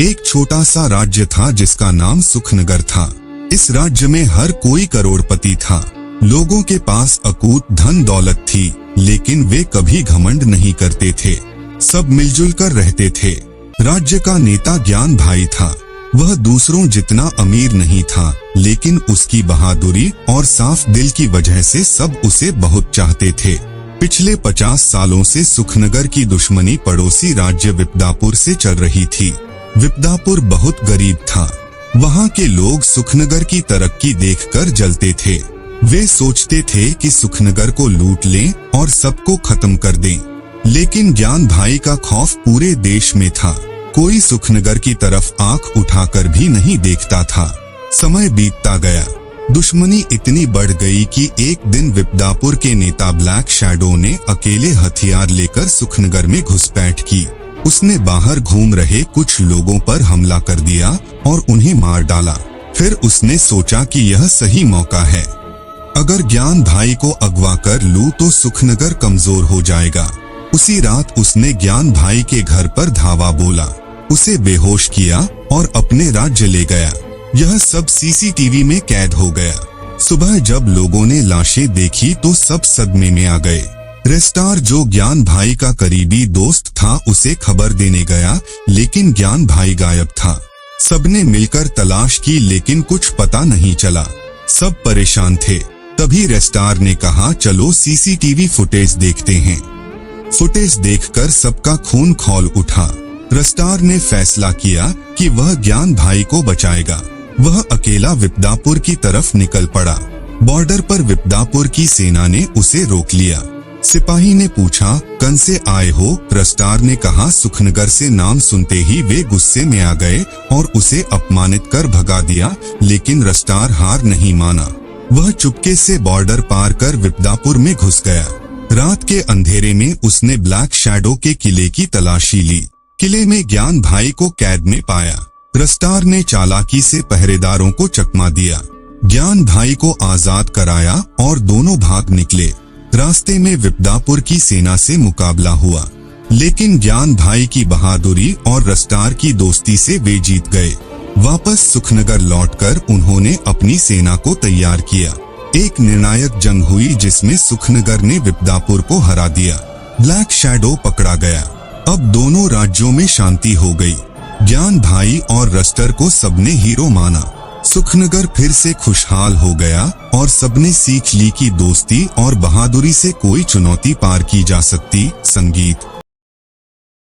एक छोटा सा राज्य था जिसका नाम सुखनगर था। इस राज्य में हर कोई करोड़पति था। लोगों के पास अकूत धन दौलत थी, लेकिन वे कभी घमंड नहीं करते थे। सब मिलजुल कर रहते थे। राज्य का नेता ज्ञान भाई था। वह दूसरों जितना अमीर नहीं था, लेकिन उसकी बहादुरी और साफ दिल की वजह से सब उसे बहुत चाहते थे। पिछले 50 सालों से सुखनगर की दुश्मनी पड़ोसी राज्य विपदापुर से चल रही थी। विपदापुर बहुत गरीब था। वहाँ के लोग सुखनगर की तरक्की देखकर जलते थे। वे सोचते थे कि सुखनगर को लूट लें और सबको खत्म कर दें। लेकिन ज्ञान भाई का खौफ पूरे देश में था। कोई सुखनगर की तरफ आंख उठाकर भी नहीं देखता था। समय बीतता गया। दुश्मनी इतनी बढ़ गई कि एक दिन विपदापुर के नेता ब्लैक शैडो ने अकेले हथियार लेकर सुखनगर में घुसपैठ की। उसने बाहर घूम रहे कुछ लोगों पर हमला कर दिया और उन्हें मार डाला। फिर उसने सोचा कि यह सही मौका है। अगर ज्ञान भाई को अगवा कर लूं तो सुखनगर कमजोर हो जाएगा। उसी रात उसने ज्ञान भाई के घर पर धावा बोला, उसे बेहोश किया और अपने राज्य ले गया। यह सब सीसीटीवी में कैद हो गया। सुबह जब लोगों ने लाशें देखी तो सब सदमे में आ गए। रेस्टार जो ज्ञान भाई का करीबी दोस्त था उसे खबर देने गया, लेकिन ज्ञान भाई गायब था। सबने मिलकर तलाश की, लेकिन कुछ पता नहीं चला। सब परेशान थे। तभी रेस्टार ने कहा, चलो सीसीटीवी फुटेज देखते हैं। फुटेज देखकर सबका खून खौल उठा। रेस्टार ने फैसला किया कि वह ज्ञान भाई को बचाएगा। वह अकेला विपदापुर की तरफ निकल पड़ा। बॉर्डर पर विपदापुर की सेना ने उसे रोक लिया। सिपाही ने पूछा, कन से आए हो? रेस्टार ने कहा, सुखनगर से नाम सुनते ही वे गुस्से में आ गए और उसे अपमानित कर भगा दिया। लेकिन रेस्टार हार नहीं माना। वह चुपके से बॉर्डर पार कर विपदापुर में घुस गया। रात के अंधेरे में उसने ब्लैक शैडो के किले की तलाशी ली। किले में ज्ञान भाई को कैद में पाया। रेस्टार ने चालाकी से पहरेदारों को चकमा दिया। ज्ञान भाई को आजाद कराया और दोनों भाग निकले। रास्ते में विपदापुर की सेना से मुकाबला हुआ, लेकिन ज्ञान भाई की बहादुरी और रेस्टार की दोस्ती से वे जीत गए। वापस सुखनगर लौटकर उन्होंने अपनी सेना को तैयार किया। एक निर्णायक जंग हुई जिसमें सुखनगर ने विपदापुर को हरा दिया। ब्लैक शैडो पकड़ा गया। अब दोनों राज्यों में शांति हो गई। ज्ञान भाई और रेस्टार को सबने हीरो माना। सुखनगर फिर से खुशहाल हो गया और सबने सीख ली कि दोस्ती और बहादुरी से कोई चुनौती पार की जा सकती। संगीत।